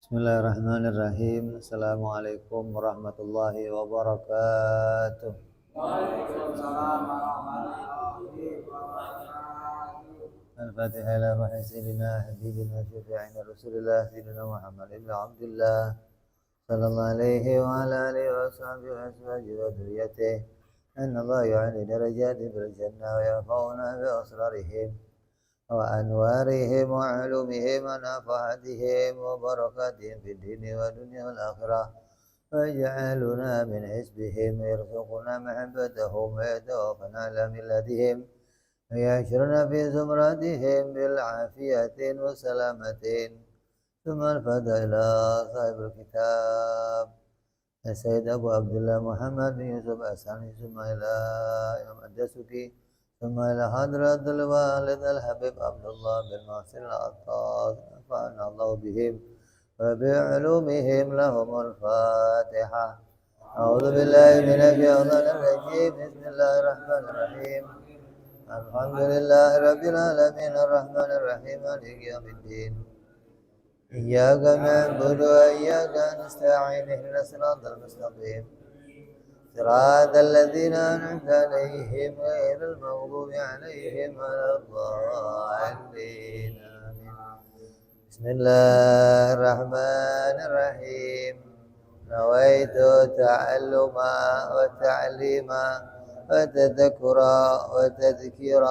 Bismillahirrahmanirrahim. Assalamualaikum warahmatullahi wabarakatuh. Waalaikumsalam warahmatullahi wabarakatuh. Al-Fatihah ila ruhi sayyidina habibina syafi'ina Rasulillah sayyidina Muhammad ibn Abdullah sallallahu alaihi wa ala alihi wa sahbihi wa azwajihi wa dhurriyyatihi. Anna Allah yu'ali darajati bil jannah wa yafa'una bi asrarihim wa anwarihim wa ulumihim wa nafahatihim wa barakatihim fid dini wa dunya wal akhirah. ويجعلنا من حزبهم ويرزقنا محبتهم ويتوفنا على ملتهم ويحشرنا في زمرتهم بالعافية وسلامة. ثم الفضل إلى صاحب الكتاب السيد أبو عبد الله محمد بن يوسف الثاني، ثم إلى إمام الدسوقي، ثم إلى حضرة الوالد الحبيب عبد الله بن ناصر العطاس، نفعنا الله بهم وبعلومهم. لهم الفاتحة. أعوذ بالله من الشيطان الرجيم. بسم الله الرحمن الرحيم. الحمد لله رب العالمين الرحمن الرحيم مالك يوم الدين. إياك نعبد وإياك نستعين اهدنا الصراط المستقيم صراط الذين أنعمت عليهم غير المغضوب عليهم ولا الضالين. بسم الله الرحمن الرحيم. نويت تعلم وتعليم وتذكر وتذكير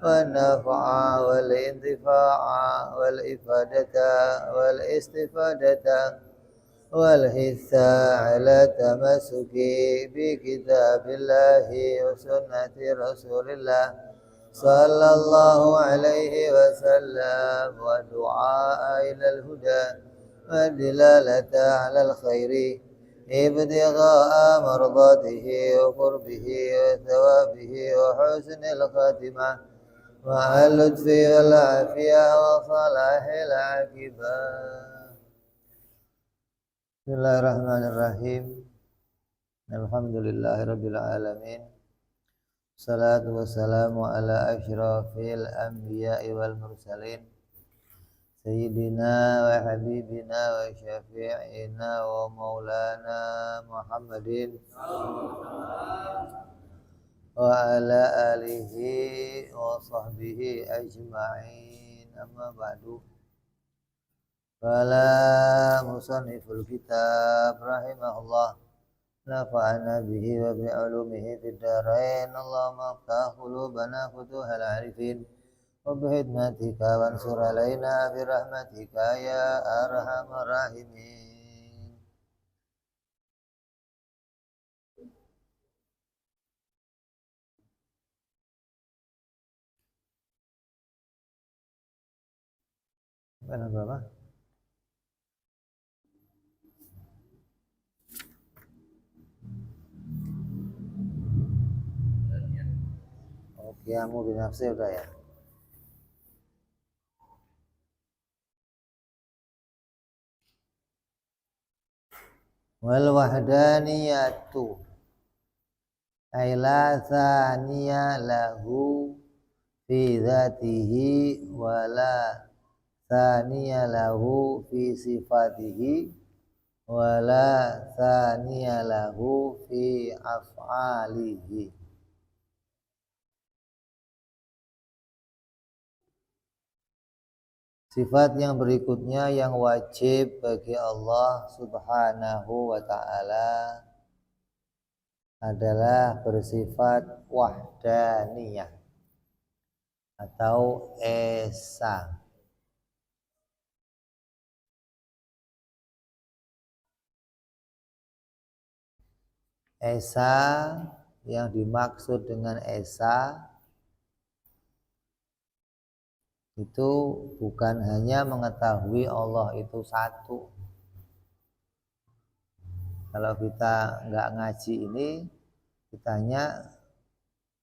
والنفع والانتفاع والإفادة والاستفادة والحث على التمسك بكتاب الله وسنة رسول الله صلى الله عليه وسلم، ودعاء إلى الهدى والدلالة على الخير ابتغاء مرضاته وقربه وثوابه وحسن الخاتمة مع اللطف والعافية وصلاح العاقبة. Bismillahirrahmanirrahim. Alhamdulillahirabbil alamin. Salatu wassalamu ala asyrafil anbiya'i wal mursalin Sayyidina wa habibina wa syafi'ina wa maulana Muhammadin wa ala alihi wa sahbihi ajma'in. Amma ba'du. Fala musanniful kitab rahimahullah nafa'ana bihi wa bi'ulumihi fid dharain. Allahumma aftah qulubana futuhal arifin wa bihidmatika wansur alaina birahmatika ya arhamar rahimin. Mana berapa? Qiyamu binafsi udah ya. Wal wahdaniyatu ay la thaniya lahu fi dzatihi wa la thaniya lahu fi sifatihi wa la thaniya lahu fi af'alihi. Sifat yang berikutnya yang wajib bagi Allah Subhanahu wa ta'ala adalah bersifat wahdaniyah atau esa. Esa, yang dimaksud dengan esa itu bukan hanya mengetahui Allah itu satu. Kalau kita nggak ngaji ini, kitanya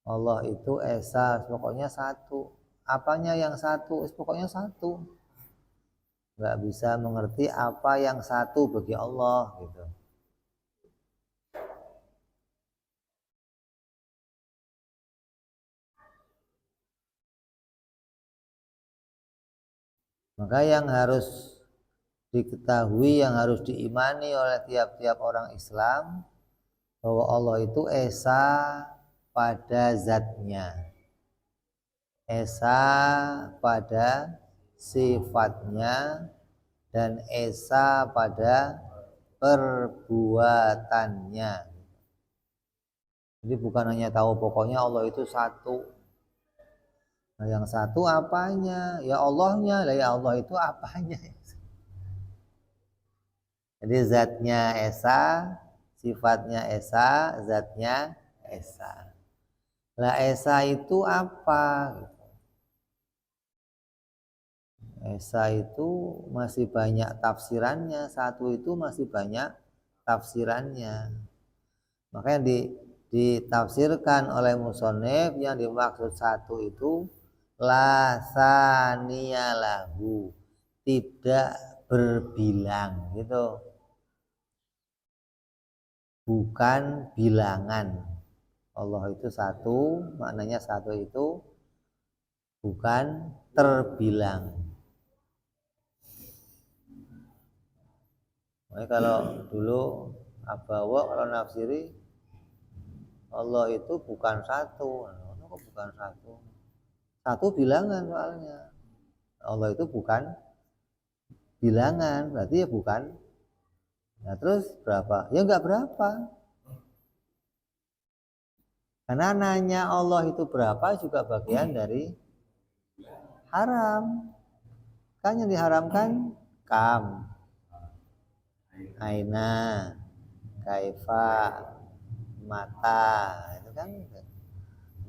Allah itu esa, pokoknya satu. Apanya yang satu? Pokoknya satu. Nggak bisa mengerti apa yang satu bagi Allah gitu. Maka yang harus diketahui, yang harus diimani oleh tiap-tiap orang Islam, bahwa Allah itu esa pada zatnya, esa pada sifatnya, dan esa pada perbuatannya. Jadi bukan hanya tahu pokoknya Allah itu satu. Nah, yang satu apanya? Ya Allahnya. Lah ya Allah itu apanya? Jadi zatnya esa, sifatnya esa, zatnya esa. Lah esa itu apa? Esa itu masih banyak tafsirannya, satu itu masih banyak tafsirannya. Makanya ditafsirkan oleh musonef yang dimaksud satu itu la saniya lahu, tidak berbilang gitu, bukan bilangan. Allah itu satu, maknanya satu itu bukan terbilang. Makanya kalau dulu Abawa kalau nafsiri Allah itu bukan satu. Kok bukan satu? Satu bilangan soalnya. Allah itu bukan bilangan, berarti ya bukan. Nah terus berapa? Ya enggak berapa. Karena nanya Allah itu berapa juga bagian dari haram. Kan yang diharamkan kam, aina, kaifa, mata, itu kan.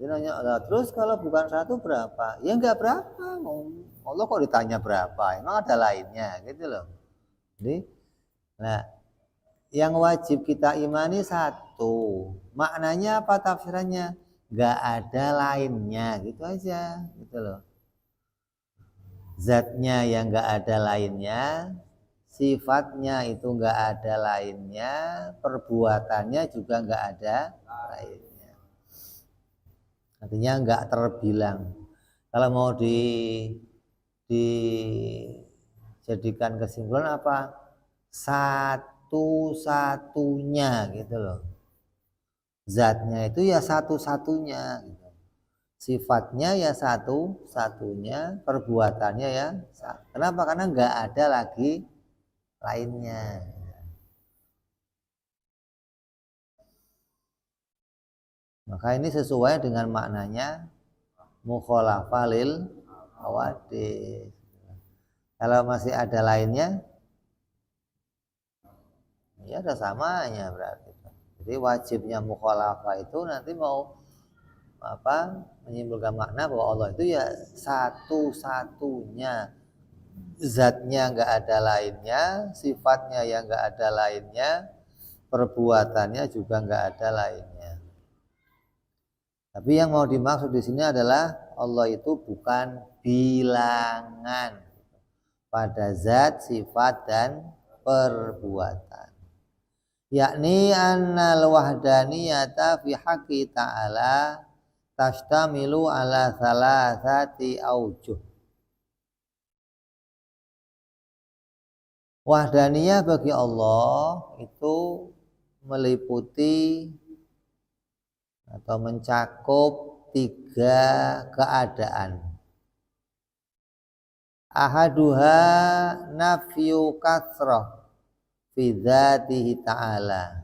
Jadi nanya, terus kalau bukan satu berapa? Ya enggak berapa. Allah kok ditanya berapa? Emang ada lainnya gitu loh. Jadi, nah, yang wajib kita imani satu. Maknanya apa tafsirannya? Enggak ada lainnya, gitu aja, gitu loh. Zatnya yang enggak ada lainnya, sifatnya itu enggak ada lainnya, perbuatannya juga enggak ada lainnya. Artinya enggak terbilang. Kalau mau dijadikan kesimpulan apa? Satu-satunya gitu loh. Zatnya itu ya satu-satunya gitu. Sifatnya ya satu-satunya, perbuatannya ya satu. Kenapa? Karena enggak ada lagi lainnya. Maka ini sesuai dengan maknanya mukhalafah lil hawadits. Kalau masih ada lainnya, ya ada samanya berarti. Jadi wajibnya mukhalafah itu nanti mau menyimpulkan makna bahwa Allah itu ya satu-satunya, zatnya enggak ada lainnya, sifatnya yang enggak ada lainnya, perbuatannya juga enggak ada lainnya. Tapi yang mau dimaksud di sini adalah Allah itu bukan bilangan pada zat, sifat, dan perbuatan. Yakni annal wahdaniyata fi haqqi ta'ala tashtamilu ala salasati aujuh. Wahdaniyah bagi Allah itu meliputi atau mencakup 3 keadaan. Ahaduha nafyu kasrah fi dzatihi ta'ala.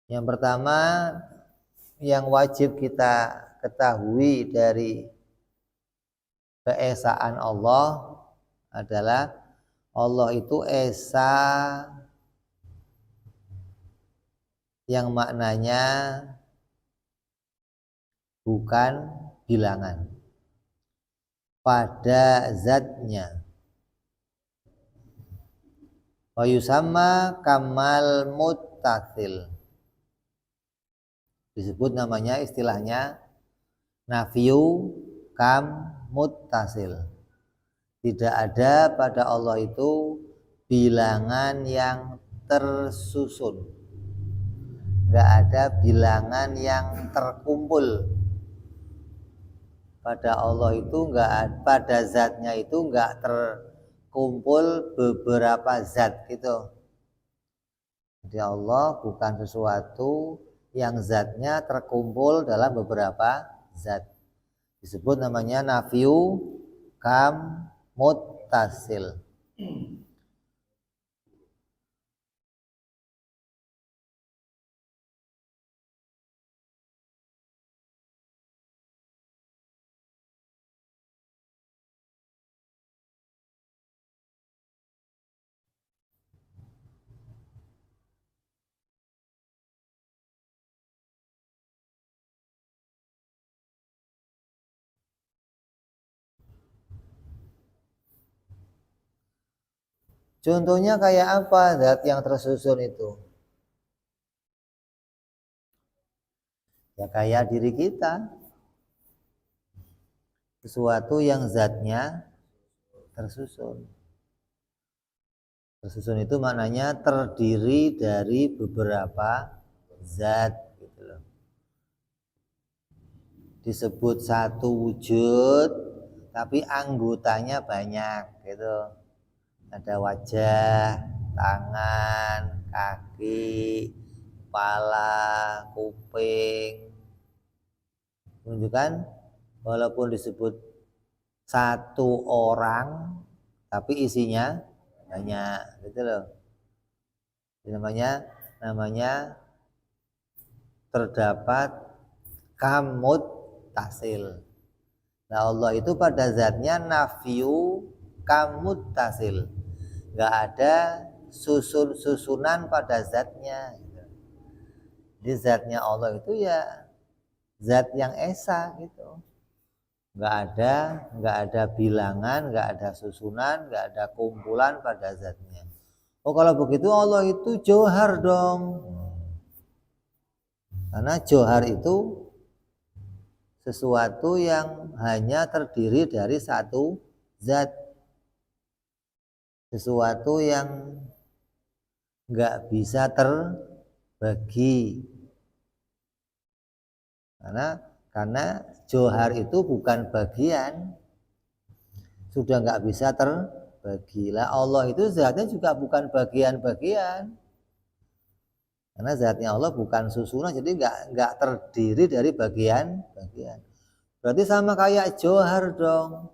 Yang pertama yang wajib kita ketahui dari keesaan Allah adalah Allah itu esa yang maknanya bukan bilangan pada zatnya. Wa yusamma kamal muttasil. Disebut namanya istilahnya nafyu kam muttasil. Tidak ada pada Allah itu bilangan yang tersusun. Enggak ada bilangan yang terkumpul. Pada Allah itu enggak, pada zatnya itu enggak kumpul beberapa zat gitu. Jadi Allah bukan sesuatu yang zatnya terkumpul dalam beberapa zat. Disebut namanya nafyu kam muttasil. Contohnya kayak apa zat yang tersusun itu? Ya kayak diri kita. Sesuatu yang zatnya tersusun. Tersusun itu maknanya terdiri dari beberapa zat gitu loh. Disebut satu wujud tapi anggotanya banyak gitu. Ada wajah, tangan, kaki, kepala, kuping. Menunjukkan walaupun disebut satu orang tapi isinya banyak gitu loh. Jadi namanya terdapat kamut tasil. Nah Allah itu pada zatnya nafyu kamut tasil. Nggak ada susunan pada zatnya. Jadi zatnya Allah itu ya zat yang esa gitu. Nggak ada bilangan, nggak ada susunan, nggak ada kumpulan pada zatnya. Oh kalau begitu Allah itu johar dong. Karena johar itu sesuatu yang hanya terdiri dari satu zat. Sesuatu yang nggak bisa terbagi. Karena johar itu bukan bagian, sudah nggak bisa terbagi. Lah Allah itu zatnya juga bukan bagian-bagian. Karena zatnya Allah bukan susunan, jadi nggak terdiri dari bagian-bagian. Berarti sama kayak johar dong.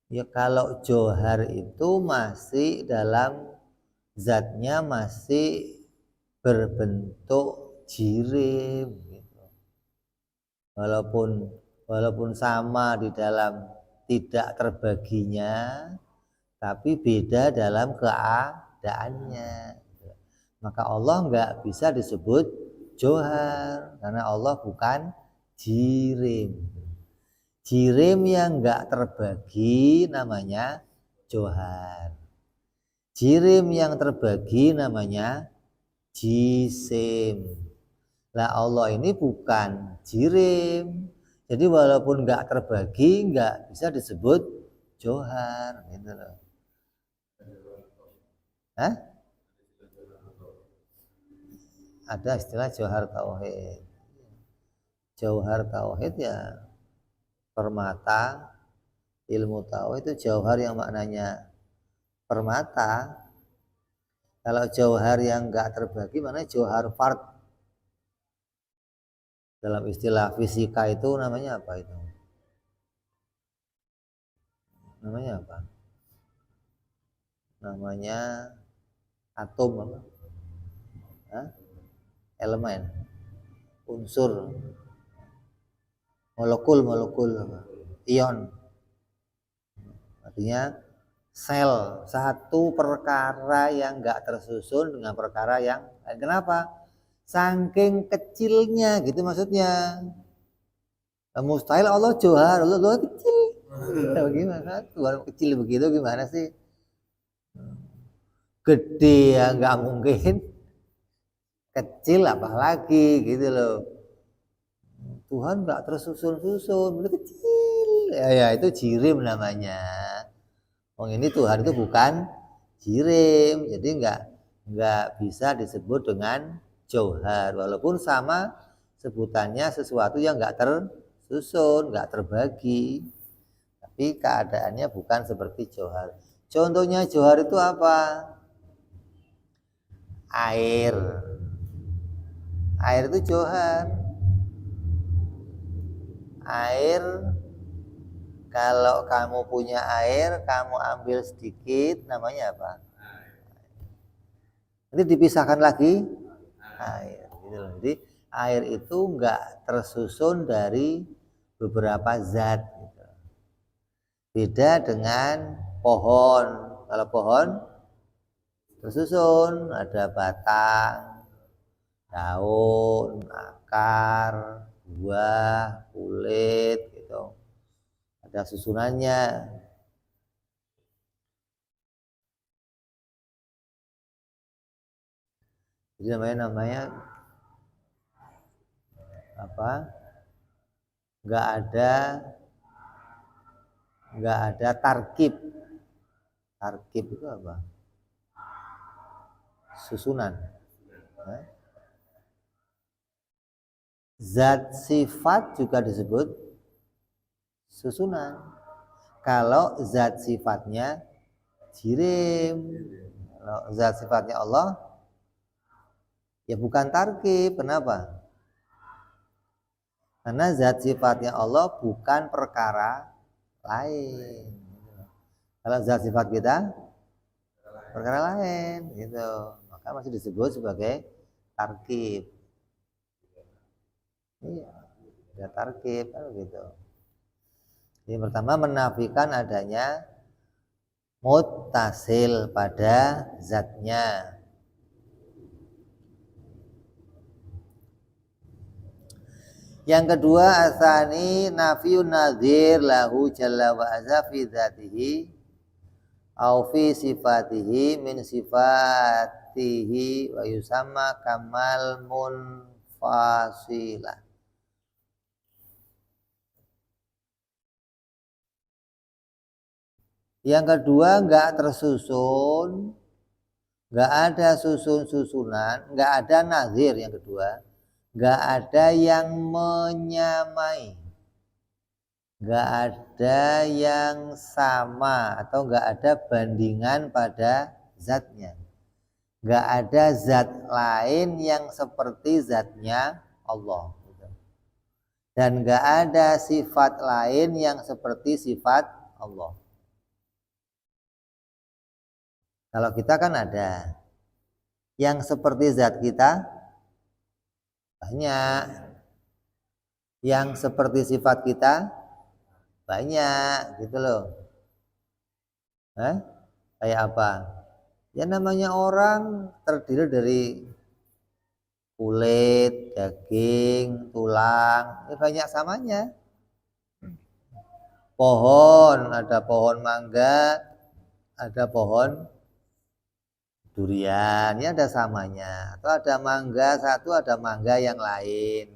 Ya kalau johar itu masih dalam zatnya masih berbentuk jirim gitu. Walaupun sama di dalam tidak terbaginya, tapi beda dalam keadaannya. Maka Allah nggak bisa disebut johar karena Allah bukan jirim. Jirim yang nggak terbagi namanya johar. Jirim yang terbagi namanya jisim. Lah Allah ini bukan jirim. Jadi walaupun nggak terbagi nggak bisa disebut johar gitu loh. Hah? Ada istilah johar tauhid. Jauhar tauhid ya permata, ilmu tauhid itu jauhar yang maknanya permata. Kalau jauhar yang enggak terbagi mana jauhar fard. Dalam istilah fisika itu namanya apa itu? Namanya apa? Namanya atom apa? Hah? Elemen, unsur, molekul, ion. Artinya sel, satu perkara yang enggak tersusun dengan perkara yang lain. Kenapa? Saking kecilnya gitu maksudnya. Mustahil Allah johar, Allah kecil. Bagaimana? Tuhan kecil begitu gimana sih? Gede ya nggak mungkin. Kecil apalagi gitu loh. Tuhan nggak tersusun-susun, kecil. Ya itu jirim namanya. Ini Tuhan itu bukan jirim, jadi nggak bisa disebut dengan jauhar, walaupun sama sebutannya sesuatu yang nggak tersusun, nggak terbagi, tapi keadaannya bukan seperti jauhar. Contohnya johar itu apa? Air. Air itu johar. Air, kalau kamu punya air, kamu ambil sedikit, namanya apa? Nanti dipisahkan lagi air. Gitu loh. Jadi air itu enggak tersusun dari beberapa zat. Gitu. Beda dengan pohon. Kalau pohon tersusun, ada batang, daun, akar, buah, kulit, gitu. Ada susunannya. Jadi namanya apa? Nggak ada tarkib. Tarkib itu apa? Susunan. Zat sifat juga disebut susunan. Kalau zat sifatnya jirim, kalau zat sifatnya Allah ya bukan tarkib. Kenapa? Karena zat sifatnya Allah bukan perkara lain. Kalau zat sifat kita perkara lain, gitu. Maka masih disebut sebagai tarkib. Iya, ada tarkib kan gitu. Jadi pertama menafikan adanya muttasil pada zatnya. Yang kedua asani nafiyun nadhir lahu jalla wa azza fi dzatihi au fi sifatihi min sifatihi wa yusamma kamal munfasilah. Yang kedua enggak tersusun, enggak ada susun-susunan, enggak ada nazir. Yang kedua enggak ada yang menyamai, enggak ada yang sama atau enggak ada bandingan pada zatnya. Enggak ada zat lain yang seperti zatnya Allah. Dan enggak ada sifat lain yang seperti sifat Allah. Kalau kita kan ada yang seperti zat kita banyak, yang seperti sifat kita banyak, gitu loh. Kayak apa? Ya namanya orang terdiri dari kulit, daging, tulang, ya banyak samanya. Pohon, ada pohon mangga, ada pohon durian, ya ada samanya. Atau ada mangga satu, ada mangga yang lain.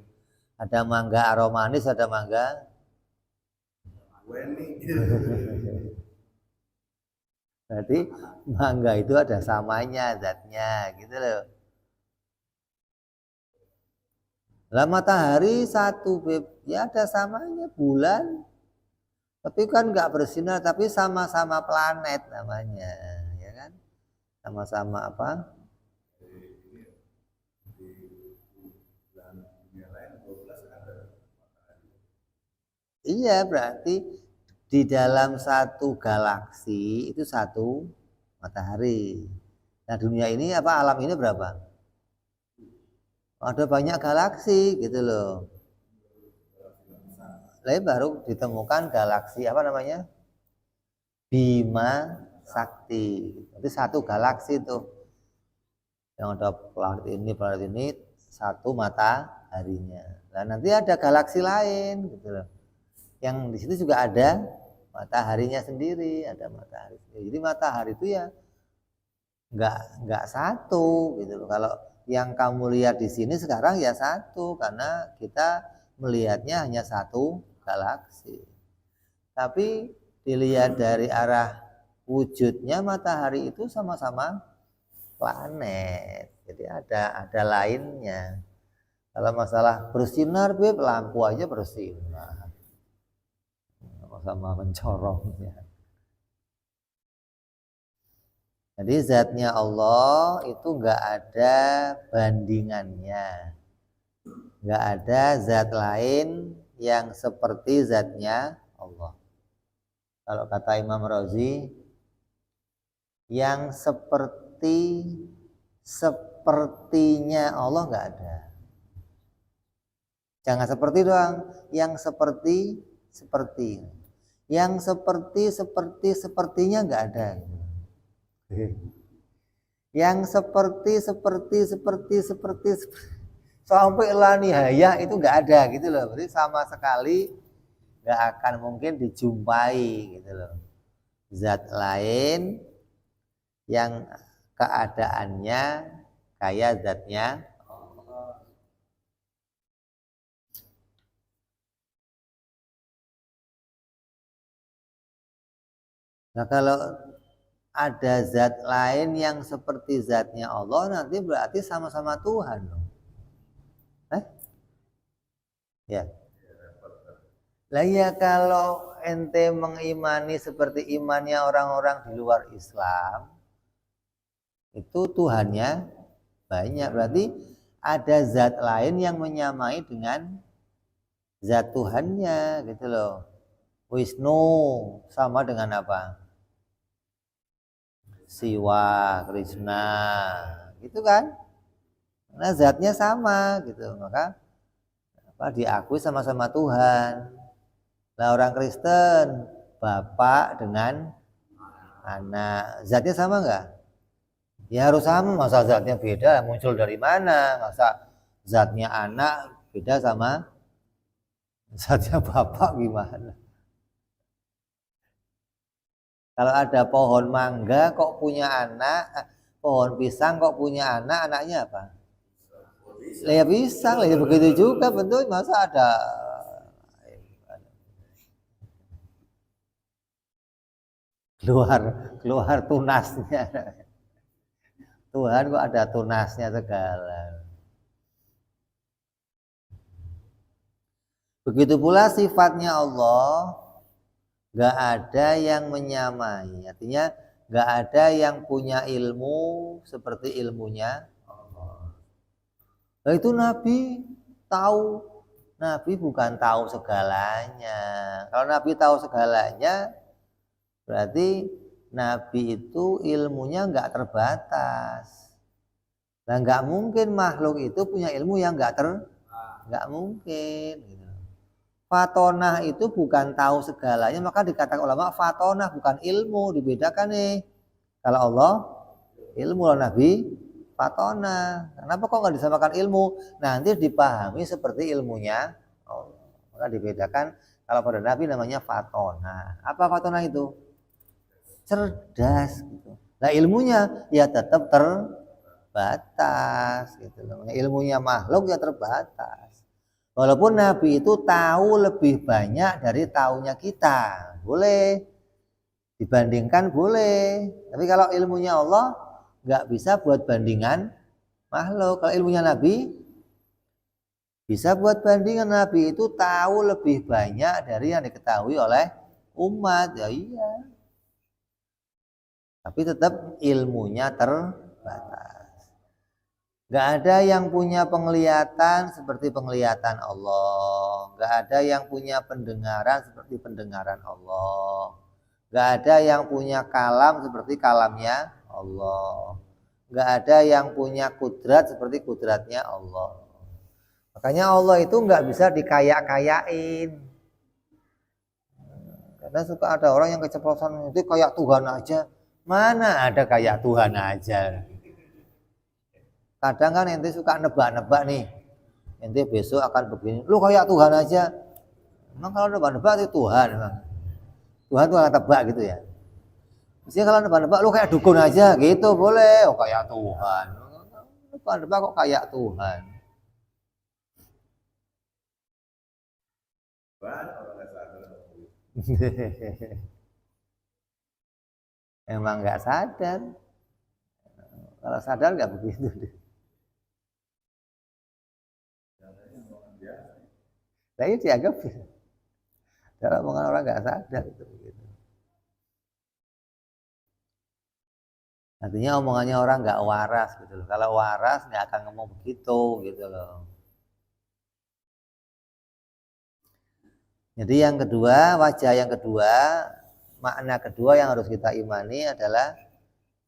Ada mangga aromanis, ada mangga berarti mangga itu ada samanya zatnya, gitu loh. Lah matahari satu, ya ada samanya. Bulan, tapi kan nggak bersinar, tapi sama-sama planet namanya, ya kan? Sama-sama apa? Iya, berarti di dalam satu galaksi itu satu matahari. Nah dunia ini apa, alam ini berapa? Ada banyak galaksi, gitu loh. Lalu baru ditemukan galaksi apa namanya? Bima Sakti. Itu satu galaksi tuh. Yang ada planet ini satu mataharinya. Nah nanti ada galaksi lain, gitu loh. Yang di situ juga ada mataharinya sendiri, ada matahari. Jadi matahari itu ya nggak satu, gitu loh. Kalau yang kamu lihat di sini sekarang ya satu, karena kita melihatnya hanya satu galaksi. Tapi dilihat dari arah wujudnya matahari itu sama-sama planet. Jadi ada lainnya. Kalau masalah bersinar, lampu aja bersinar. Sama mencorongnya. Jadi zatnya Allah itu nggak ada bandingannya, nggak ada zat lain yang seperti zatnya Allah. Kalau kata Imam Razi, yang sepertinya Allah nggak ada. Jangan seperti doang, yang seperti. Yang sepertinya nggak ada. Yang seperti sampai la nihayah itu nggak ada gitu loh. Berarti sama sekali nggak akan mungkin dijumpai gitu loh. Zat lain yang keadaannya kayak zatnya. Nah kalau ada zat lain yang seperti zatnya Allah, nanti berarti sama-sama Tuhan dong. Ya. Lah ya kalau ente mengimani seperti imannya orang-orang di luar Islam, itu Tuhannya banyak. Berarti ada zat lain yang menyamai dengan zat Tuhannya gitu loh. Wisnu sama dengan apa? Siwa, Krishna, gitu kan? Nah zatnya sama gitu, maka diakui sama-sama Tuhan. Nah orang Kristen bapak dengan anak, zatnya sama nggak? Ya harus sama, masa zatnya beda, muncul dari mana? Masa zatnya anak beda sama zatnya bapak gimana? Kalau ada pohon mangga kok punya anak, pohon pisang kok punya anak, anaknya apa? Lah ya pisang, lah ya begitu juga bentuk, masa ada keluar tunasnya. Tuhan kok ada tunasnya segala. Begitu pula sifatnya Allah, gak ada yang menyamai. Artinya gak ada yang punya ilmu seperti ilmunya Allah. Nah itu Nabi tahu. Nabi bukan tahu segalanya. Kalau Nabi tahu segalanya, berarti Nabi itu ilmunya nggak terbatas. Nah nggak mungkin makhluk itu punya ilmu yang nggak mungkin. Fatonah itu bukan tahu segalanya, maka dikatakan ulama fatonah bukan ilmu, dibedakan nih. Kalau Allah ilmu, kalau Nabi fatonah. Kenapa kok nggak disamakan ilmu? Nanti dipahami seperti ilmunya Allah. Maka dibedakan kalau pada Nabi namanya fatonah. Apa fatonah itu? Cerdas gitu. Nah ilmunya ya tetap terbatas gitu. Ilmunya makhluk ya terbatas. Walaupun Nabi itu tahu lebih banyak dari tahunya kita, boleh dibandingkan boleh. Tapi kalau ilmunya Allah nggak bisa buat bandingan makhluk. Kalau ilmunya Nabi bisa buat bandingan. Nabi itu tahu lebih banyak dari yang diketahui oleh umat. Ya iya. Tapi tetap ilmunya terbatas. Gak ada yang punya penglihatan seperti penglihatan Allah. Gak ada yang punya pendengaran seperti pendengaran Allah. Gak ada yang punya kalam seperti kalamnya Allah. Gak ada yang punya kudrat seperti kudratnya Allah. Makanya Allah itu gak bisa dikayak-kayain. Karena suka ada orang yang keceplosan itu kayak Tuhan aja. Mana ada kayak Tuhan aja. Kadang kan ente suka nebak-nebak nih, ente besok akan begini, lu kayak Tuhan aja. Emang kalau nebak-nebak itu Tuhan, emang Tuhan tuh akan tebak gitu ya. Misalnya kalau nebak-nebak lu kayak dukun aja gitu boleh, oh kayak Tuhan. Nebak-nebak kok kayak Tuhan. Emang nggak sadar. Kalau sadar nggak begitu deh. Nah ini dianggap dalam omongan orang nggak sadar itu begitu. Artinya omongannya orang nggak waras gitu loh. Kalau waras nggak akan ngomong begitu gitu loh. Jadi yang kedua, wajah yang kedua, makna kedua yang harus kita imani adalah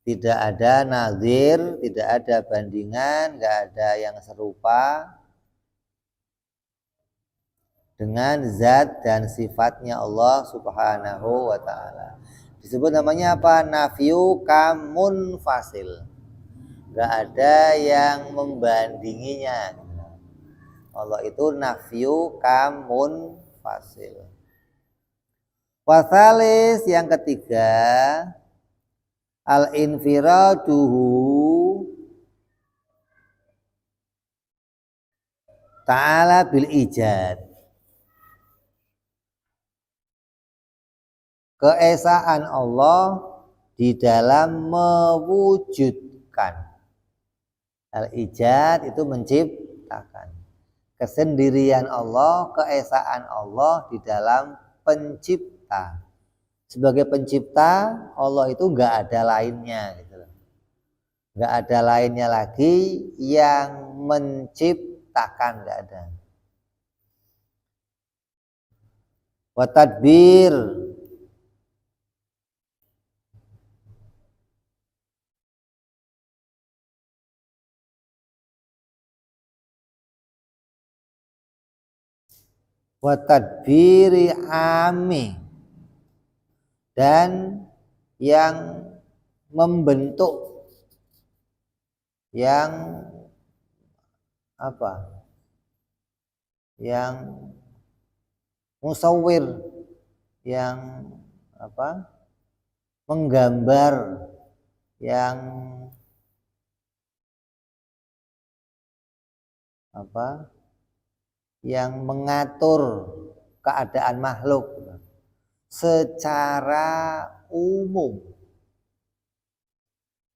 tidak ada nazir, tidak ada bandingan, nggak ada yang serupa dengan zat dan sifatnya Allah Subhanahu wa ta'ala. Disebut namanya apa? Nafyu kamun fasil. Nggak ada yang membandinginya. Allah itu nafyu kamun fasil. Wasalis yang ketiga, al-infiraduhu ta'ala bil ijad. Keesaan Allah di dalam mewujudkan. Al-ijad itu menciptakan. Kesendirian Allah, keesaan Allah di dalam pencipta. Sebagai pencipta, Allah itu nggak ada lainnya gitu loh. Nggak ada lainnya lagi yang menciptakan, nggak ada. Wa tadbir, wa tadbiri ami, dan yang membentuk, yang apa? Yang musawwir, yang apa? Menggambar, yang apa? Yang mengatur keadaan makhluk secara umum.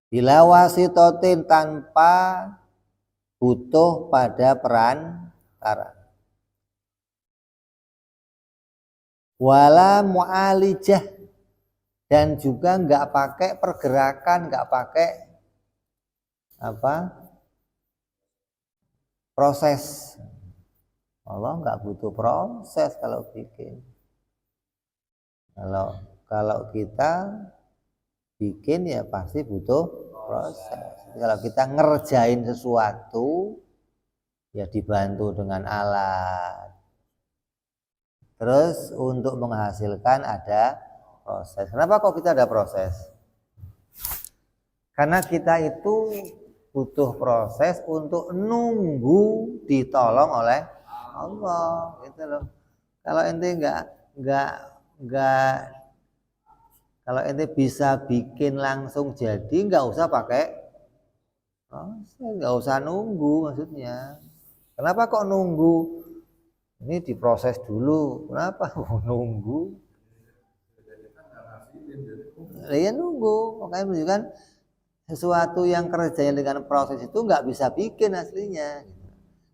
Bila wasitotin, tanpa butuh pada perantara. Wala mu'alijah, dan juga nggak pakai pergerakan, nggak pakai apa proses. Allah nggak butuh proses kalau bikin. Kalau kita bikin ya pasti butuh proses. Kalau kita ngerjain sesuatu ya dibantu dengan alat. Terus untuk menghasilkan ada proses. Kenapa kok kita ada proses? Karena kita itu butuh proses untuk nunggu ditolong oleh Allah gitu loh. Kalau ente kalau ente bisa bikin langsung jadi, nggak usah pakai proses, nggak usah nunggu maksudnya. Kenapa kok nunggu? Ini diproses dulu. Kenapa nunggu? Ya nunggu. Makanya menunjukkan sesuatu yang kerjanya dengan proses itu nggak bisa bikin aslinya.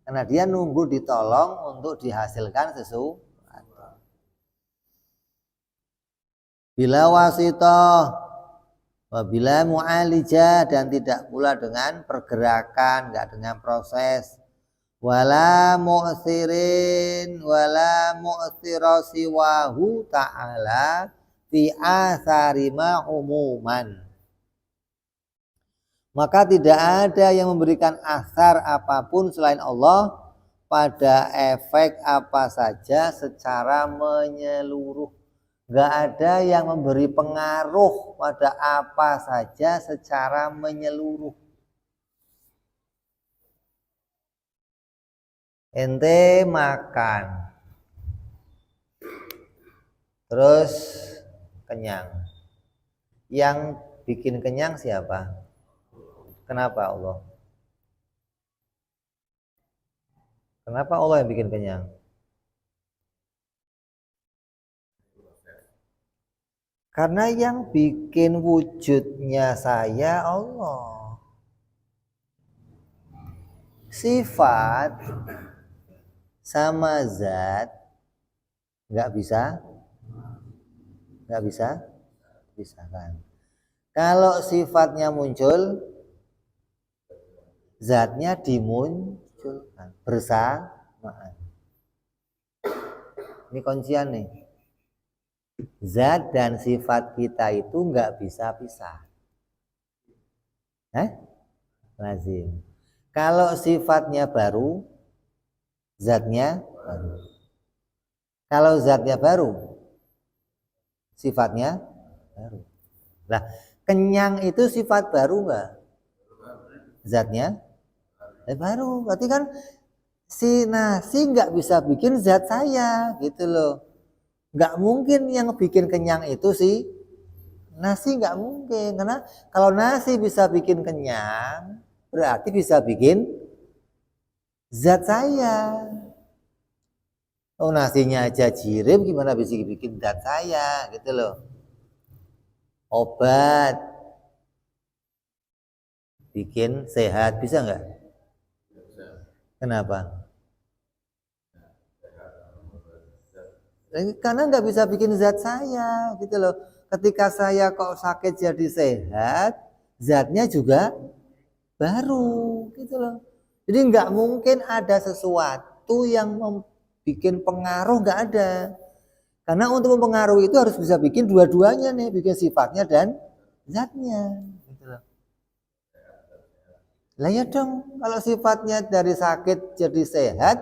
Karena dia nunggu ditolong untuk dihasilkan sesuatu. Bila wasitoh, bila mu'alijah, dan tidak pula dengan pergerakan, nggak dengan proses. Wala mu'sirin wala mu'sirasi wahu ta'ala fi asarima umuman. Maka tidak ada yang memberikan asar apapun selain Allah pada efek apa saja secara menyeluruh. Gak ada yang memberi pengaruh pada apa saja secara menyeluruh. Ente makan, terus kenyang. Yang bikin kenyang siapa? Kenapa Allah? Kenapa Allah yang bikin kenyang? Karena yang bikin wujudnya saya Allah. Sifat sama zat nggak bisa kan? Kalau sifatnya muncul, zatnya dimunculkan bersamaan. Ini kuncian nih. Zat dan sifat kita itu nggak bisa pisah. Lazim. Kalau sifatnya baru, zatnya baru. Kalau zatnya baru, sifatnya baru. Nah, kenyang itu sifat baru nggak? Zatnya baru. Berarti kan si nasi nggak bisa bikin zat saya, gitu loh. Nggak mungkin yang bikin kenyang itu sih nasi, nggak mungkin. Karena kalau nasi bisa bikin kenyang, berarti bisa bikin zat saya. Oh, nasinya aja jirim, gimana bisa bikin zat saya, gitu loh. Obat bikin sehat, bisa nggak? Kenapa? Karena nggak bisa bikin zat saya, gitu loh. Ketika saya kok sakit jadi sehat, zatnya juga baru, gitu loh. Jadi nggak mungkin ada sesuatu yang bikin pengaruh, nggak ada. Karena untuk mempengaruhi itu harus bisa bikin dua-duanya nih, bikin sifatnya dan zatnya, gitu loh. Lah ya dong, kalau sifatnya dari sakit jadi sehat,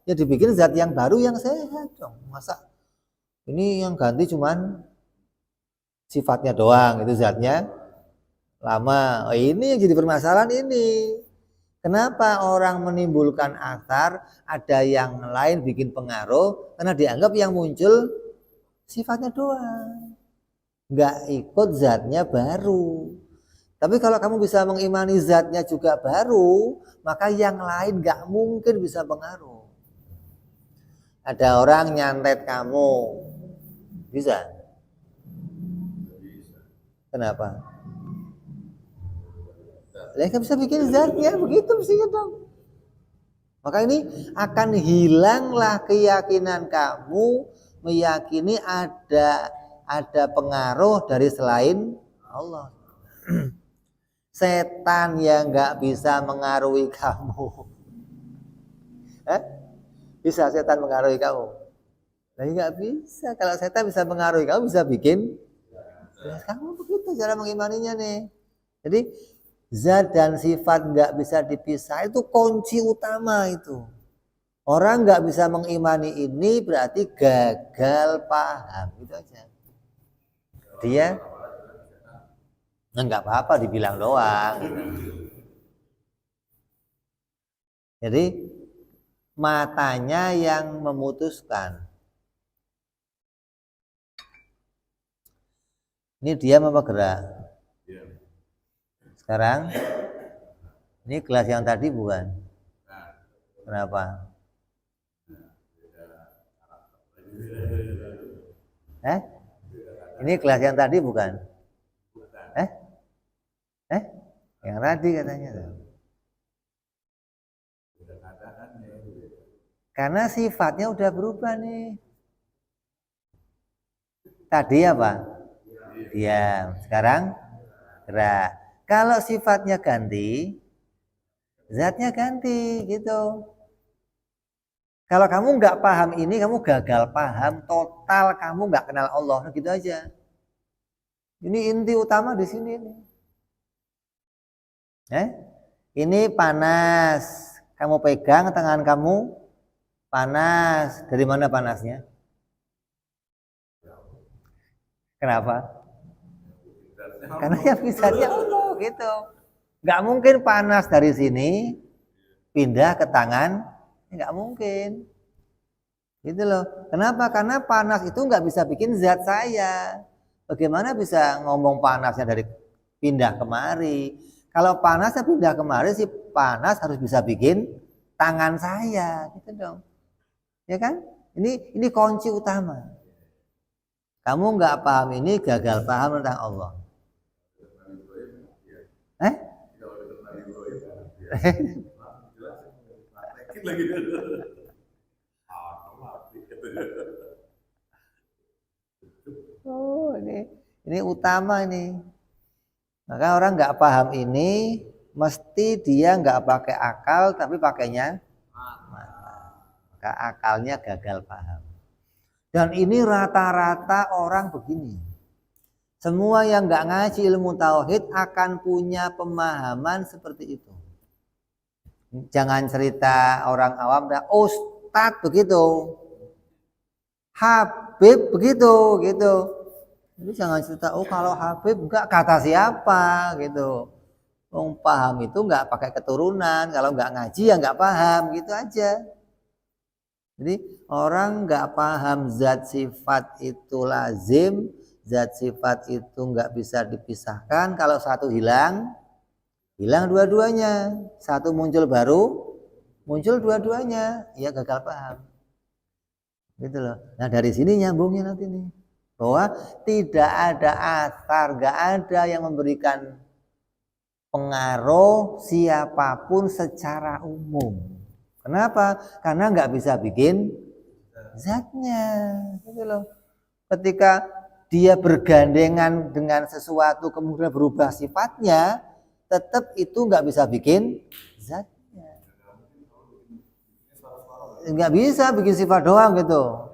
ya dibikin zat yang baru yang sehat dong. Masa ini yang ganti cuman sifatnya doang, itu zatnya lama. Oh, ini yang jadi permasalahan ini. Kenapa orang menimbulkan athar, ada yang lain bikin pengaruh, karena dianggap yang muncul sifatnya doang, nggak ikut zatnya baru. Tapi kalau kamu bisa mengimani zatnya juga baru, maka yang lain nggak mungkin bisa pengaruh. Ada orang nyantet kamu, bisa? Kenapa? Lah nggak bisa bikin zatnya, begitu mestinya dong. Maka ini akan hilanglah keyakinan kamu meyakini ada pengaruh dari selain Allah. Setan yang nggak bisa mengaruhi kamu, bisa setan mengaruhi kamu? Nah, nggak bisa. Kalau setan bisa mengaruhi kamu, bisa bikin ya, kamu begitu cara mengimaninya nih. Jadi zat dan sifat nggak bisa dipisah, itu kunci utama itu. Orang nggak bisa mengimani ini berarti gagal paham, gitu aja. Dia nggak apa-apa dibilang doang. Jadi matanya yang memutuskan. Ini diam apa gerak? Sekarang ini gelas yang tadi bukan? Kenapa? Ini gelas yang tadi bukan? Yang tadi katanya. Karena sifatnya udah berubah nih. Tadi apa? Diam. Sekarang gerak. Kalau sifatnya ganti, zatnya ganti, gitu. Kalau kamu nggak paham ini, kamu gagal paham total, kamu nggak kenal Allah, gitu aja. Ini inti utama di sini nih. Ini panas, kamu pegang tangan kamu, panas. Dari mana panasnya? Kenapa? Karena yang bisanya Allah, gitu. Nggak mungkin panas dari sini pindah ke tangan, nggak mungkin. Gitu loh. Kenapa? Karena panas itu nggak bisa bikin zat saya. Bagaimana bisa ngomong panasnya dari pindah kemari? Kalau panasnya pindah kemari, si panas harus bisa bikin tangan saya, gitu dong. Ya kan? Ini kunci utama. Kamu nggak paham ini, gagal paham tentang Allah. Oh, ini utama ini. Maka orang nggak paham ini mesti dia nggak pakai akal tapi pakainya mata. Maka akalnya gagal paham. Dan ini rata-rata orang begini. Semua yang nggak ngaji ilmu tauhid akan punya pemahaman seperti itu. Jangan cerita orang awam, Ustadz begitu, Habib begitu, gitu. Jadi jangan cerita, kalau Habib enggak kata siapa, gitu. Paham itu enggak pakai keturunan, kalau enggak ngaji ya enggak paham, gitu aja. Jadi orang enggak paham zat sifat itu lazim, zat sifat itu enggak bisa dipisahkan. Kalau satu hilang, hilang dua-duanya. Satu muncul baru, muncul dua-duanya. Ya gagal paham. Gitu loh. Nah dari sini nyambungnya nanti nih. Bahwa tidak ada asar, enggak ada yang memberikan pengaruh siapapun secara umum. Kenapa? Karena nggak bisa bikin zatnya, gitu loh. Ketika dia bergandengan dengan sesuatu kemudian berubah sifatnya, tetap itu nggak bisa bikin zatnya. Nggak bisa bikin sifat doang gitu.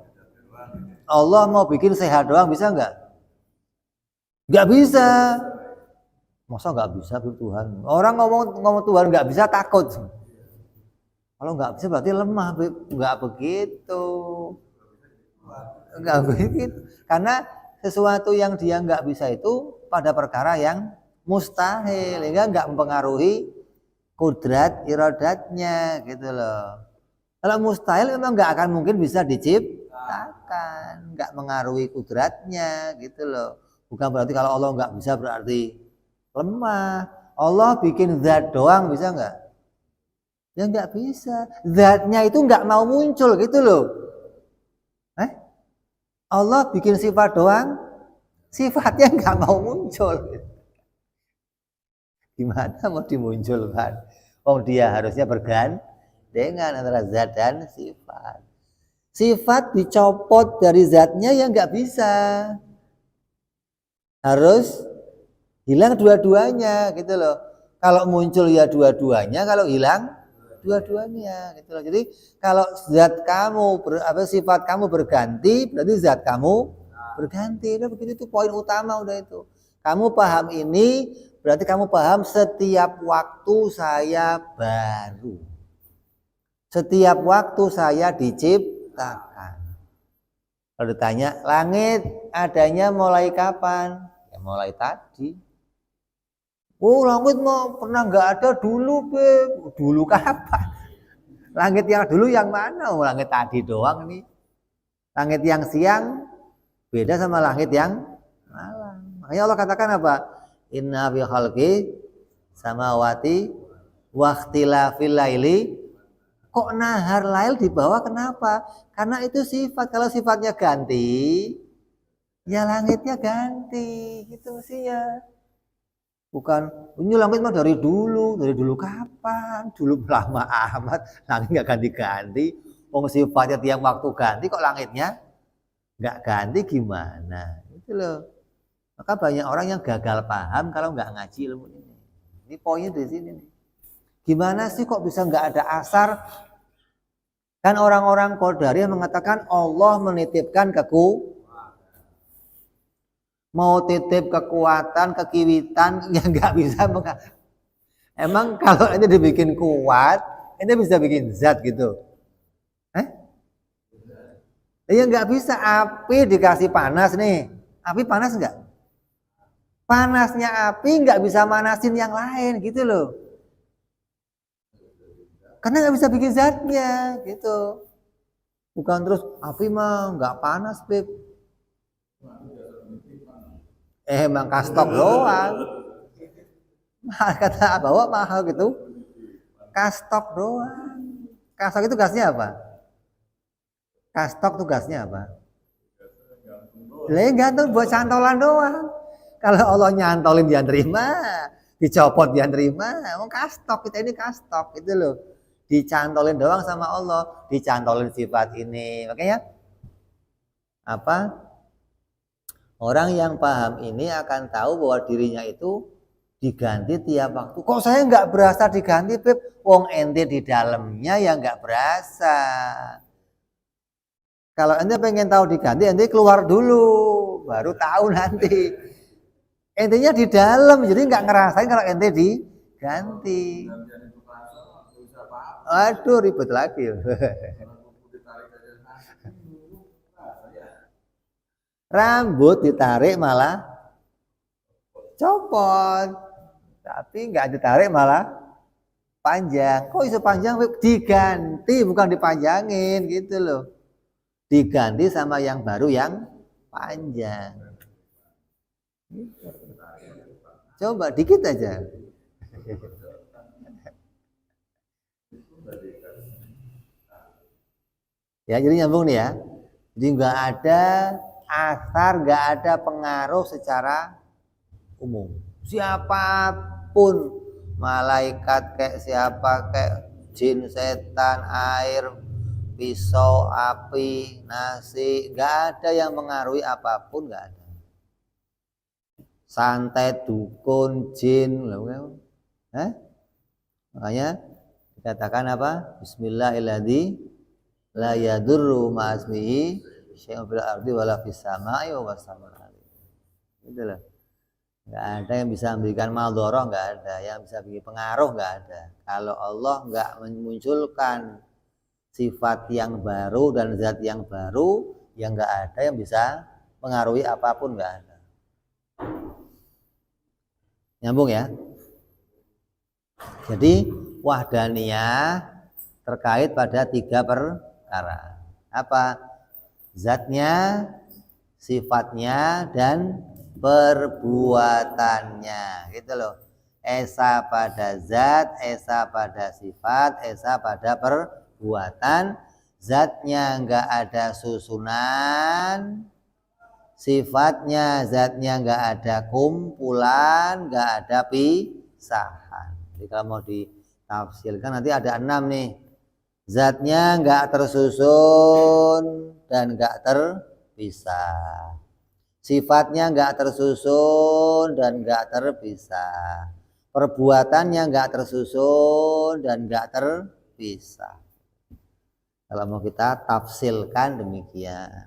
Allah mau bikin sehat doang bisa nggak? Nggak bisa. Masa nggak bisa Tuhan? Orang ngomong Tuhan nggak bisa takut. Kalau nggak bisa berarti lemah. Nggak begitu. Nggak begitu. Karena sesuatu yang dia nggak bisa itu pada perkara yang mustahil, sehingga nggak mempengaruhi kudrat iradatnya gitu loh. Kalau mustahil memang nggak akan mungkin bisa diciptakan, nggak mengaruhi kudratnya gitu loh. Bukan berarti kalau Allah nggak bisa berarti lemah. Allah bikin zat doang bisa nggak? Ya nggak bisa. Zatnya itu nggak mau muncul gitu loh. Allah bikin sifat doang, sifatnya nggak mau muncul. Gimana mau dimunculkan? Dia harusnya bergandengan antara zat dan sifat. Sifat dicopot dari zatnya ya nggak bisa. Harus hilang dua-duanya gitu loh. Kalau muncul ya dua-duanya, kalau hilang dua-duanya gitu loh. Jadi kalau zat kamu sifat kamu berganti, berarti zat kamu berganti. Udah begitu, itu poin utama udah itu. Kamu paham ini, berarti kamu paham setiap waktu saya baru. Setiap waktu saya diciptakan. Kalau ditanya, langit adanya mulai kapan? Ya mulai tadi. Langit mah pernah nggak ada dulu, Beb. Dulu kapan? Langit yang dulu yang mana? Langit tadi doang nih. Langit yang siang beda sama langit yang malam. Makanya Allah katakan apa? Inna fi khalqi samawati wa ikhtilafil laili. Kok nahar lail di bawah kenapa? Karena itu sifat. Kalau sifatnya ganti, ya langitnya ganti. Gitu mestinya. Bukan, ini langit mah dari dulu kapan? Dulu lama amat, langit nggak ganti-ganti. Sifatnya tiap waktu ganti, kok langitnya nggak ganti gimana? Itu loh. Maka banyak orang yang gagal paham kalau nggak ngaji ilmu ini. Ini poinnya di sini nih. Gimana sih kok bisa nggak ada asar? Kan orang-orang Qadariyah mengatakan Allah menitipkan mau titip kekuatan, kekiwitan yang nggak bisa. Emang kalau ini dibikin kuat, ini bisa bikin zat gitu? Ya nggak bisa. Api dikasih panas nih, api panas nggak? Panasnya api nggak bisa manasin yang lain gitu loh. Karena nggak bisa bikin zatnya gitu. Bukan terus api mah nggak panas, Beb. Emang kastok doang. Kata bawa mahal gitu. Kastok doang. Kastok itu gasnya apa? Kastok tuh gasnya apa? Gantung buat cantolan doang. Kalau Allah nyantolin dia terima, dicopot dia terima. Emang kastok, kita ini kastok itu loh. Dicantolin doang sama Allah, dicantolin sifat ini. Makanya orang yang paham ini akan tahu bahwa dirinya itu diganti tiap waktu. Kok saya nggak berasa diganti, Beb? Wong ente di dalamnya ya nggak berasa. Kalau ente pengen tahu diganti, ente keluar dulu, baru tahu nanti. Entenya di dalam, jadi nggak ngerasain kalau ente diganti. Aduh, ribet lagi. Rambut ditarik malah copot. Tapi nggak ditarik malah panjang. Kok bisa panjang? Diganti, bukan dipanjangin gitu loh. Diganti sama yang baru yang panjang. Coba dikit aja. Ya, jadi nyambung nih ya. Jadi nggak ada asar, nggak ada pengaruh secara umum. Siapapun, malaikat kayak siapa, kayak jin, setan, air, pisau, api, nasi, nggak ada yang mengaruhi apapun, nggak ada. Santet, dukun, jin, makanya dikatakan apa? Bismillahirrahmanirrahim. La yadurru ma'asmihi syai'un fil ardi wala fis sama'i wa wassamal alim. Gitu loh. Enggak ada yang bisa memberikan madharah, enggak ada. Yang bisa bikin pengaruh, enggak ada. Kalau Allah enggak memunculkan sifat yang baru dan zat yang baru, yang enggak ada yang bisa mengaruhi apapun, enggak ada. Nyambung ya? Jadi wahdaniyah terkait pada 3 perkara. Apa? Zatnya, sifatnya, dan perbuatannya, gitu loh. Esa pada zat, esa pada sifat, esa pada perbuatan. Zatnya enggak ada susunan, sifatnya, zatnya enggak ada kumpulan, enggak ada pisahan. Jadi kalau mau ditafsirkan nanti ada 6 nih. Zatnya enggak tersusun dan enggak terpisah. Sifatnya enggak tersusun dan enggak terpisah. Perbuatannya enggak tersusun dan enggak terpisah. Kalau mau kita tafsirkan demikian.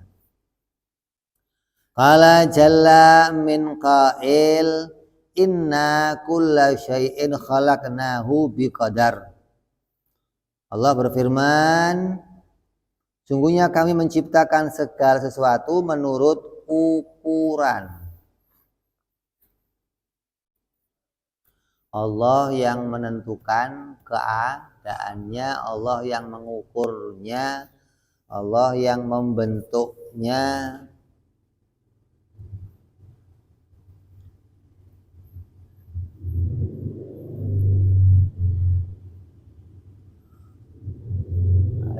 Qala jalla min qail inna kulla syai'in khalaqnahu biqadar. Allah berfirman, sungguhnya kami menciptakan segala sesuatu menurut ukuran. Allah yang menentukan keadaannya, Allah yang mengukurnya, Allah yang membentuknya.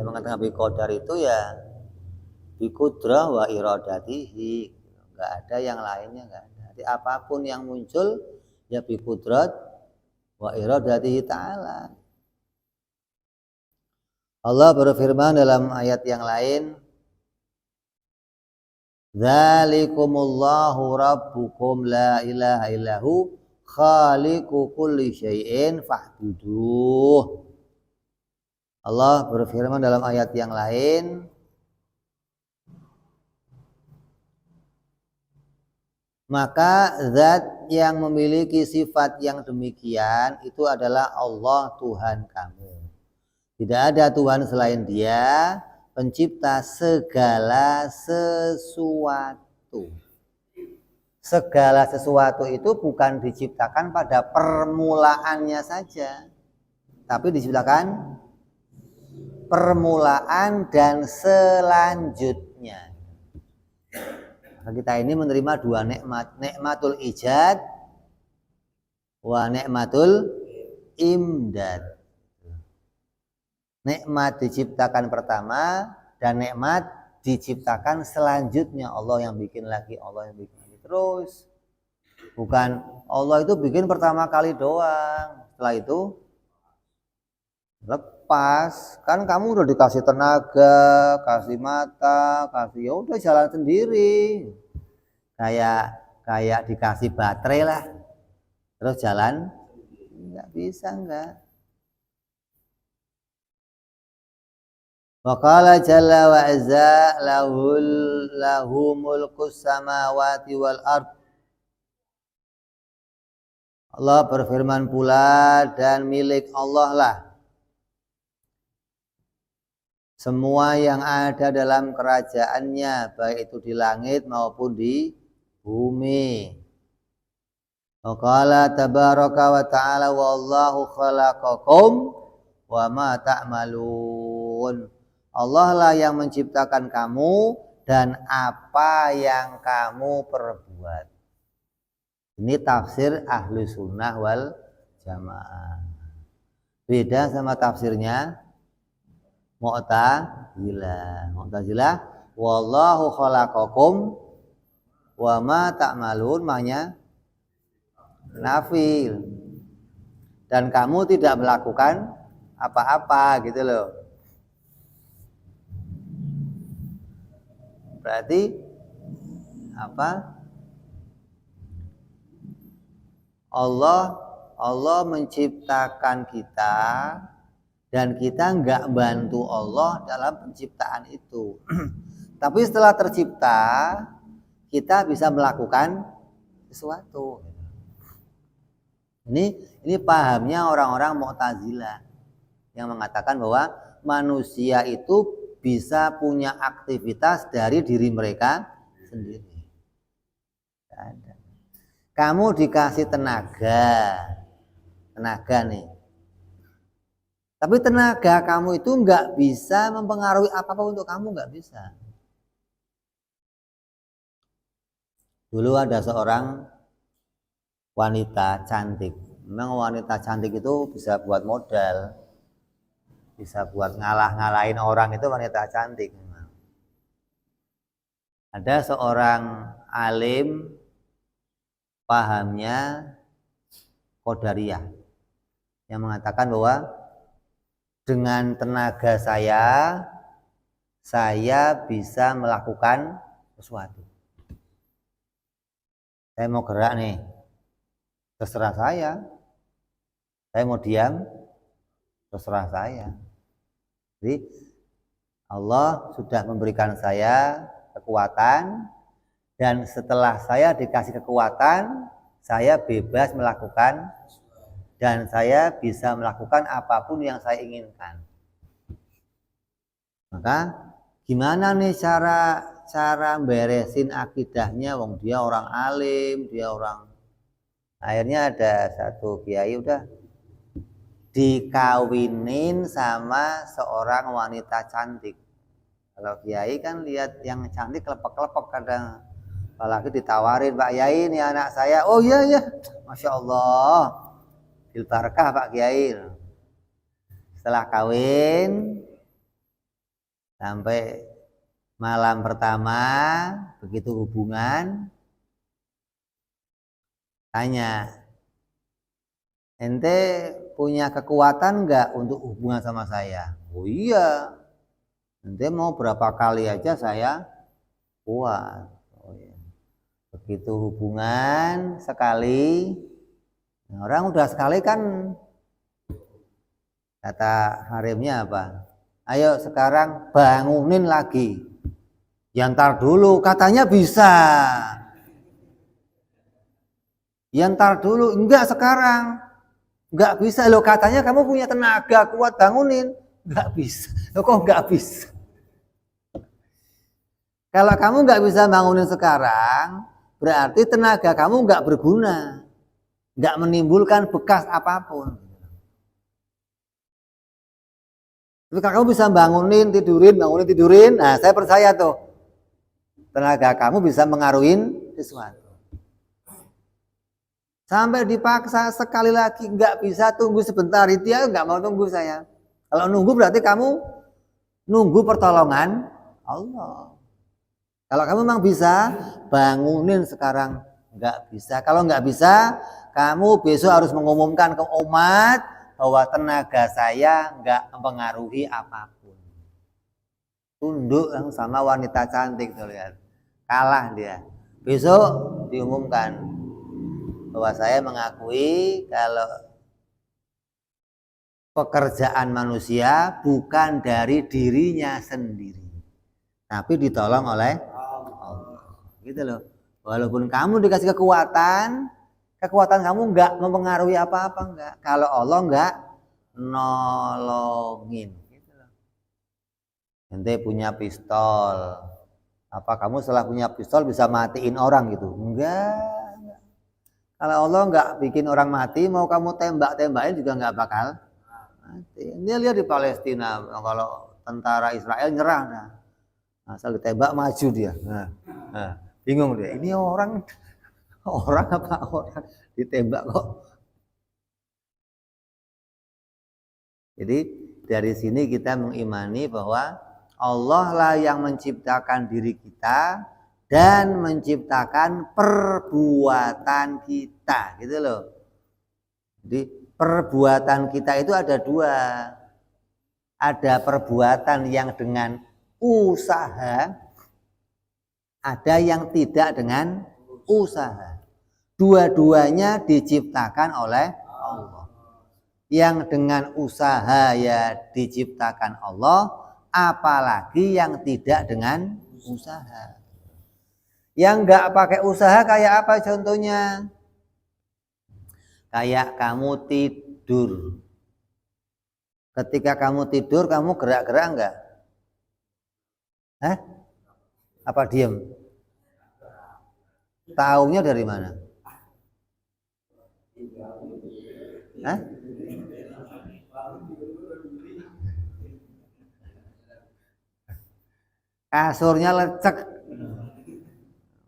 Mengatakan biqadar itu ya biqudrah wa iradatihi, enggak ada yang lainnya, enggak ada. Jadi apapun yang muncul ya biqudrat wa iradatihi ta'ala. Allah berfirman dalam ayat yang lain, dzalikumullahu rabbukum la ilaha illahu khaliqu kulli syai'in fa'buduh. Allah berfirman dalam ayat yang lain, maka zat yang memiliki sifat yang demikian itu adalah Allah Tuhan kamu. Tidak ada Tuhan selain Dia, pencipta segala sesuatu. Segala sesuatu itu bukan diciptakan pada permulaannya saja, tapi diciptakan permulaan dan selanjutnya. Kita ini menerima 2 nikmat, nikmatul ijad wa nikmatul imdad. Nikmat diciptakan pertama dan nikmat diciptakan selanjutnya. Allah yang bikin lagi, Allah yang bikin lagi terus. Bukan Allah itu bikin pertama kali doang, setelah itu lepas. Kan kamu udah dikasih tenaga, kasih mata, kasih ya udah jalan sendiri. Kayak dikasih baterai lah. terus jalan nggak bisa, enggak. Wa qala jalla wa azza lahu mulkus samawati wal ard. Allah berfirman pula, dan milik Allah lah semua yang ada dalam kerajaannya, baik itu di langit maupun di bumi. Wa qala tabaraka wa ta'ala wallahu khalaqakum wa ma ta'malun. Allah lah yang menciptakan kamu dan apa yang kamu perbuat. Ini tafsir ahlu sunnah wal jamaah. Beda sama tafsirnya Mu'tazilah. Mu'tazilah wallahu khalaqakum wa ma ta'malun, maknanya nafi, dan kamu tidak melakukan apa-apa gitu loh. Berarti apa? Allah menciptakan kita dan kita nggak bantu Allah dalam penciptaan itu. Tapi setelah tercipta kita bisa melakukan sesuatu. Ini pahamnya orang-orang Mu'tazilah yang mengatakan bahwa manusia itu bisa punya aktivitas dari diri mereka sendiri. Ada. Kamu dikasih tenaga nih. Tapi tenaga kamu itu nggak bisa mempengaruhi apa-apa untuk kamu, nggak bisa. Dulu ada seorang wanita cantik. Memang wanita cantik itu bisa buat modal, bisa buat ngalahin orang, itu wanita cantik. Ada seorang alim pahamnya Qadariyah yang mengatakan bahwa dengan tenaga saya bisa melakukan sesuatu. Saya mau gerak nih, terserah saya. Saya mau diam, terserah saya. Jadi Allah sudah memberikan saya kekuatan, dan setelah saya dikasih kekuatan, saya bebas melakukan, dan saya bisa melakukan apapun yang saya inginkan. Maka gimana nih cara beresin akidahnya? Wong dia orang alim, akhirnya ada satu kiai udah dikawinin sama seorang wanita cantik. Kalau kiai kan lihat yang cantik kelepek-kelepek kadang, apalagi ditawarin, Pak Kiai ini anak saya. Oh iya, Masya Allah, bil barakah Pak Kiai. Setelah kawin sampai malam pertama, begitu hubungan, tanya, ente punya kekuatan nggak untuk hubungan sama saya? Oh iya, ente mau berapa kali aja saya kuat. Oh iya. Begitu hubungan sekali, orang udah sekali kan, kata harimnya apa? Ayo sekarang bangunin lagi. Ya ntar dulu, katanya bisa. Ya ntar dulu, enggak sekarang. Enggak bisa, loh katanya kamu punya tenaga kuat, bangunin. Enggak bisa, loh kok enggak bisa? Kalau kamu enggak bisa bangunin sekarang, berarti tenaga kamu enggak berguna. Enggak menimbulkan bekas apapun. Tapi kalau kamu bisa bangunin, tidurin, nah saya percaya tuh, tenaga kamu bisa mengaruhin sesuatu. Sampai dipaksa sekali lagi, nggak bisa, tunggu sebentar, dia nggak mau tunggu saya. Kalau nunggu berarti kamu nunggu pertolongan Allah. Kalau kamu memang bisa, bangunin sekarang. Nggak bisa. Kalau nggak bisa, kamu besok harus mengumumkan ke umat bahwa tenaga saya nggak mempengaruhi apapun. Tunduk sama wanita cantik tuh, lihat. Kalah dia. Besok diumumkan. bahwa saya mengakui kalau pekerjaan manusia bukan dari dirinya sendiri, tapi ditolong oleh Allah. Gitu loh. Walaupun kamu dikasih kekuatan kamu enggak mempengaruhi apa-apa, enggak. Kalau Allah enggak nolongin. Gitu loh. Ente punya pistol, apa kamu setelah punya pistol bisa matiin orang gitu? Enggak. Kalau Allah enggak bikin orang mati, mau kamu tembak-tembakin juga enggak bakal mati. Ini lihat di Palestina, kalau tentara Israel nyerah, nah, asal ditembak maju dia. Nah, bingung dia. Ini orang apa orang ditembak kok? Jadi dari sini kita mengimani bahwa Allah lah yang menciptakan diri kita dan menciptakan perbuatan kita, gitu loh. Jadi perbuatan kita itu ada dua. Ada perbuatan yang dengan usaha, ada yang tidak dengan usaha. Dua-duanya diciptakan oleh Allah. Yang dengan usaha ya diciptakan Allah, apalagi yang tidak dengan usaha. Yang enggak pakai usaha kayak apa contohnya? Kayak kamu tidur. Ketika kamu tidur, kamu gerak-gerak enggak? Hah? Apa diem? Taunya dari mana? Hah? Kasurnya lecek.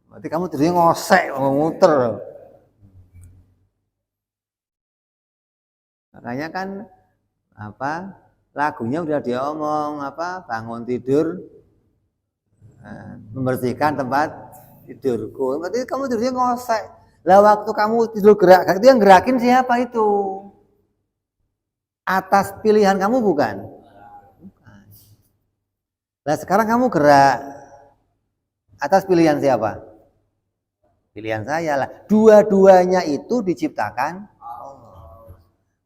Berarti kamu tidurnya ngosek, muter. Makanya kan apa lagunya udah diomong apa bangun tidur membersihkan tempat tidurku. Berarti kamu tidurnya ngosek. Lah waktu kamu tidur gerak, itu yang gerakin siapa itu? Atas pilihan kamu bukan? Bukan. Nah sekarang kamu gerak atas pilihan siapa? Pilihan saya lah. Dua-duanya itu diciptakan Allah.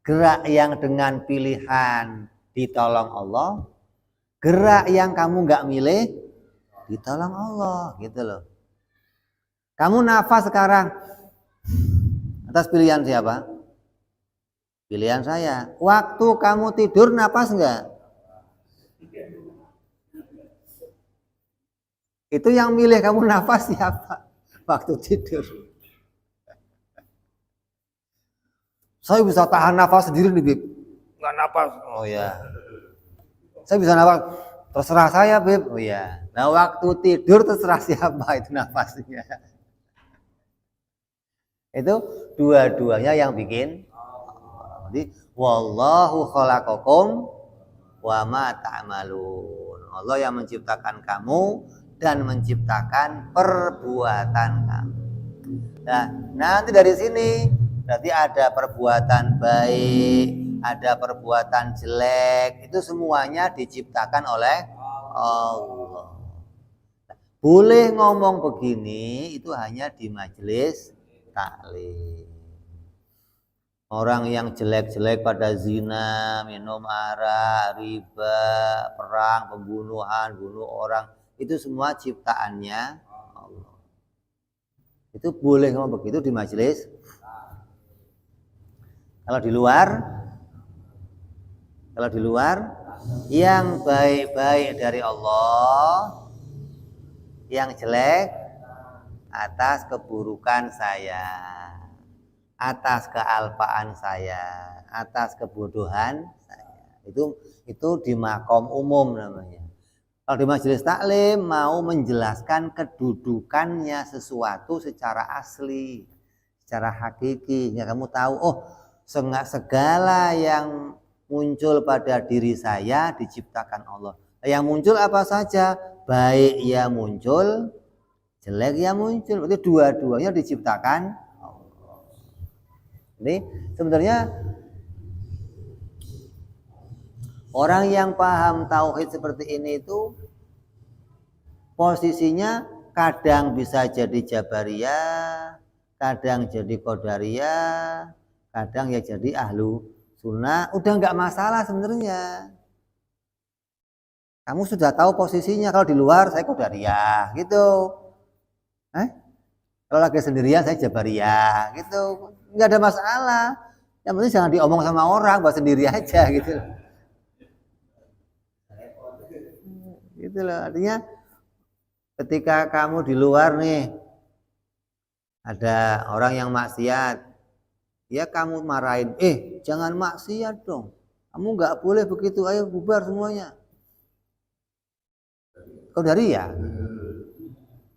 Gerak yang dengan pilihan ditolong Allah, gerak yang kamu nggak milih ditolong Allah, gitu loh. Kamu nafas sekarang atas pilihan siapa? Pilihan saya. Waktu kamu tidur nafas enggak? Itu yang milih kamu nafas siapa? Waktu tidur. Saya bisa tahan nafas sendiri nih, Bib. Enggak nafas. Oh ya. Saya bisa nafas. Terserah saya, Bib. Oh ya. Nah, waktu tidur terserah siapa itu nafasnya. Itu dua-duanya yang bikin. Jadi wallahu khalaqakum wa ma ta'malun. Allah yang menciptakan kamu dan menciptakan perbuatan kamu. Nah, nanti dari sini berarti ada perbuatan baik, ada perbuatan jelek, itu semuanya diciptakan oleh Allah. Boleh ngomong begini itu hanya di majelis taklim. Orang yang jelek-jelek pada zina, minum arak, riba, perang, pembunuhan, bunuh orang, itu semua ciptaannya Allah. Itu boleh ngomong begitu di majelis. Kalau di luar yang baik-baik dari Allah, yang jelek atas keburukan saya, atas kealpaan saya, atas kebodohan saya. Itu di makom umum namanya. Kalau di majelis taklim mau menjelaskan kedudukannya sesuatu secara asli, secara hakiki. Ya kamu tahu, oh segala yang muncul pada diri saya diciptakan Allah. Yang muncul apa saja, baik ya muncul, jelek ya muncul. Berarti dua-duanya diciptakan Allah. Jadi sebenarnya orang yang paham tauhid seperti ini itu posisinya kadang bisa jadi Jabariyah, kadang jadi Qadariyah, kadang ya jadi ahlu sunnah, udah nggak masalah sebenarnya. Kamu sudah tahu posisinya, kalau di luar saya Qadariyah gitu. Kalau lagi sendirian saya Jabariyah gitu, nggak ada masalah. Yang penting jangan diomong sama orang, buat sendiri aja gitu. Gitu loh, artinya ketika kamu di luar nih, ada orang yang maksiat, ya kamu marahin, jangan maksiat dong, kamu nggak boleh begitu, ayo bubar semuanya. Qadariyah,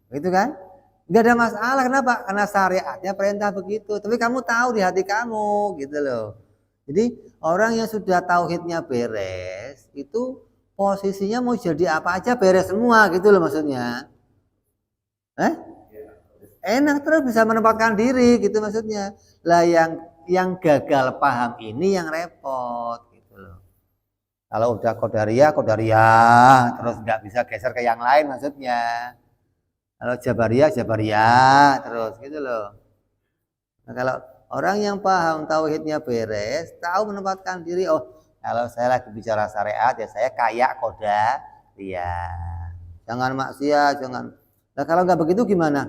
gitu kan? Nggak ada masalah, kenapa? Karena syariatnya perintah begitu, tapi kamu tahu di hati kamu, gitu loh. Jadi orang yang sudah tauhidnya beres, itu posisinya mau jadi apa aja beres semua, gitu loh maksudnya. Enak terus bisa menempatkan diri, gitu maksudnya. Lah yang gagal paham ini yang repot, gitu loh. Kalau udah Qadariyah, terus nggak bisa geser ke yang lain maksudnya. Kalau Jabariyah, terus gitu loh. Nah, kalau orang yang paham tauhidnya beres, tahu menempatkan diri, kalau saya lagi bicara syariat ya saya kayak Qadariyah. Jangan maksiat, jangan. Nah kalau nggak begitu gimana?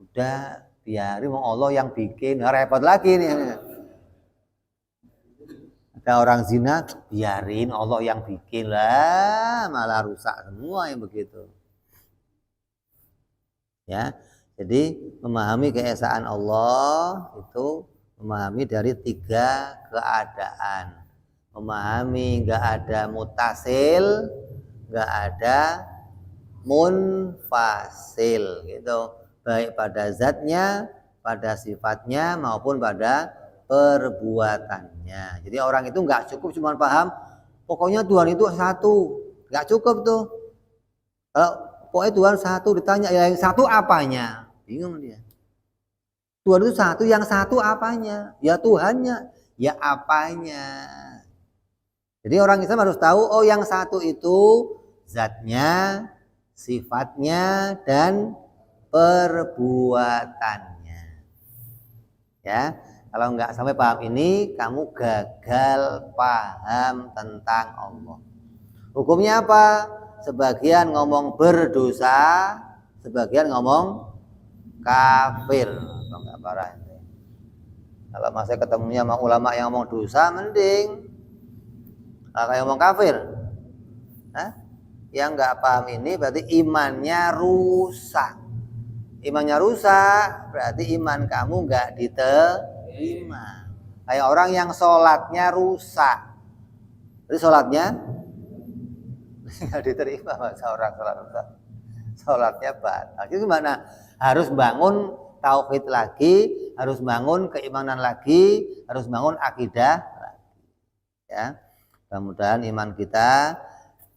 Udah biarin, mau Allah yang bikin, repot lagi nih. Ada orang zina, biarin Allah yang bikin lah, malah rusak semua yang begitu. Ya, jadi memahami keesaan Allah itu memahami dari 3 keadaan. Memahami nggak ada mutasil, nggak ada munfasil gitu, baik pada zatnya, pada sifatnya maupun pada perbuatannya. Jadi orang itu nggak cukup cuma paham pokoknya Tuhan itu satu, nggak cukup tuh. Kalau pokoknya Tuhan satu, ditanya ya yang satu apanya, bingung dia. Tuhan itu satu, yang satu apanya? Ya Tuhannya, ya apanya. Jadi orang Islam harus tahu, yang satu itu zatnya, sifatnya, dan perbuatannya. Ya, kalau nggak sampai paham ini, kamu gagal paham tentang Allah. Hukumnya apa? Sebagian ngomong berdosa, sebagian ngomong kafir. Enggak parah. Kalau masih ketemunya sama ulama yang ngomong dosa, mending. Kalau yang ngomong kafir, yang nggak paham ini berarti imannya rusak. Imannya rusak berarti iman kamu nggak diterima. Kayak orang yang sholatnya rusak, jadi sholatnya nggak diterima. Masa orang sholat rusak, sholatnya batal. Jadi gimana? Harus bangun tauhid lagi, harus bangun keimanan lagi, harus bangun akidah lagi. Ya, mudah-mudahan iman kita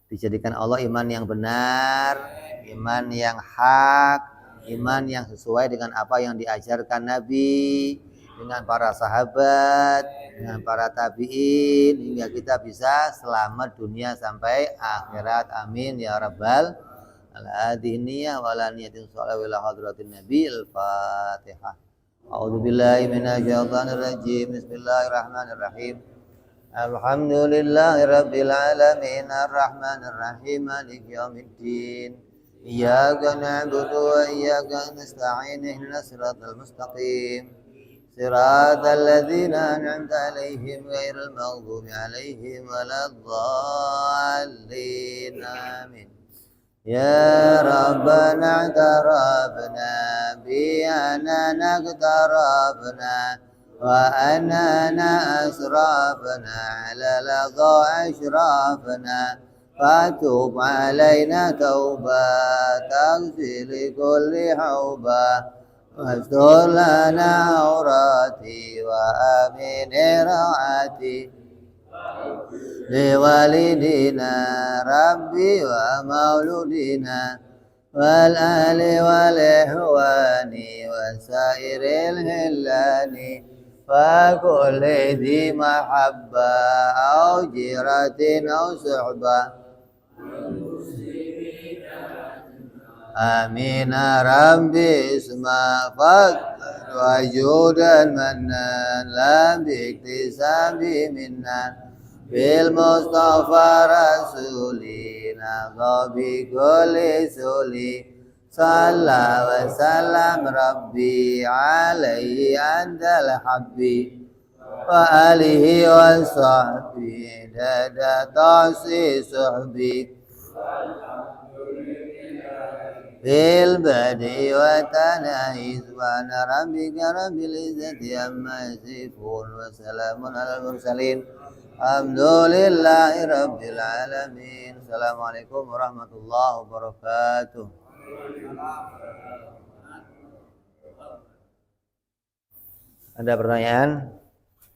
dijadikan Allah iman yang benar, iman yang hak, iman yang sesuai dengan apa yang diajarkan Nabi, dengan para sahabat, dengan para tabi'in, hingga kita bisa selamat dunia sampai akhirat. Amin ya rabbal alamin. Wa ala niyatin sholawat ila hadratin nabi. Al-Fatihah. A'udzu billahi minasyaitonir rajim. Bismillahirrahmanirrahim. Alhamdulillahi rabbil alamin, arrahmanir rahim, maliki yaumiddin. Iyyaka na'budu wa iyyaka nasta'in, ihdinas siratal mustaqim, siratal ladzina an'amta 'alaihim ghairil maghdubi 'alaihim waladdallin. Amin. Ya Rabbana tarabna bi anana tarabna wa anana asrafna ala lagha ashrafna fatub alaina tauba taghfir kulli hauba wastur lana aurati wa amin raati liwalidina rabbi wa mauludina wal ali wal ihwani wa sairil hillani فكل ذي محبة أو جيرة أو صحبة آمين ربي اسمع فضل وجودا منا لا باكتساب منا بالمصطفى رسولنا بكل سولي صلى وسلم ربي عليه عند الحبي وآله وصحبه دادا تعصي صحبي بالبدء وتناهي سبحان ربك رب العزة عما يصفون وسلام على المرسلين الحمد لله رب العالمين. Assalamualaikum warahmatullahi wabarakatuh. Ada pertanyaan?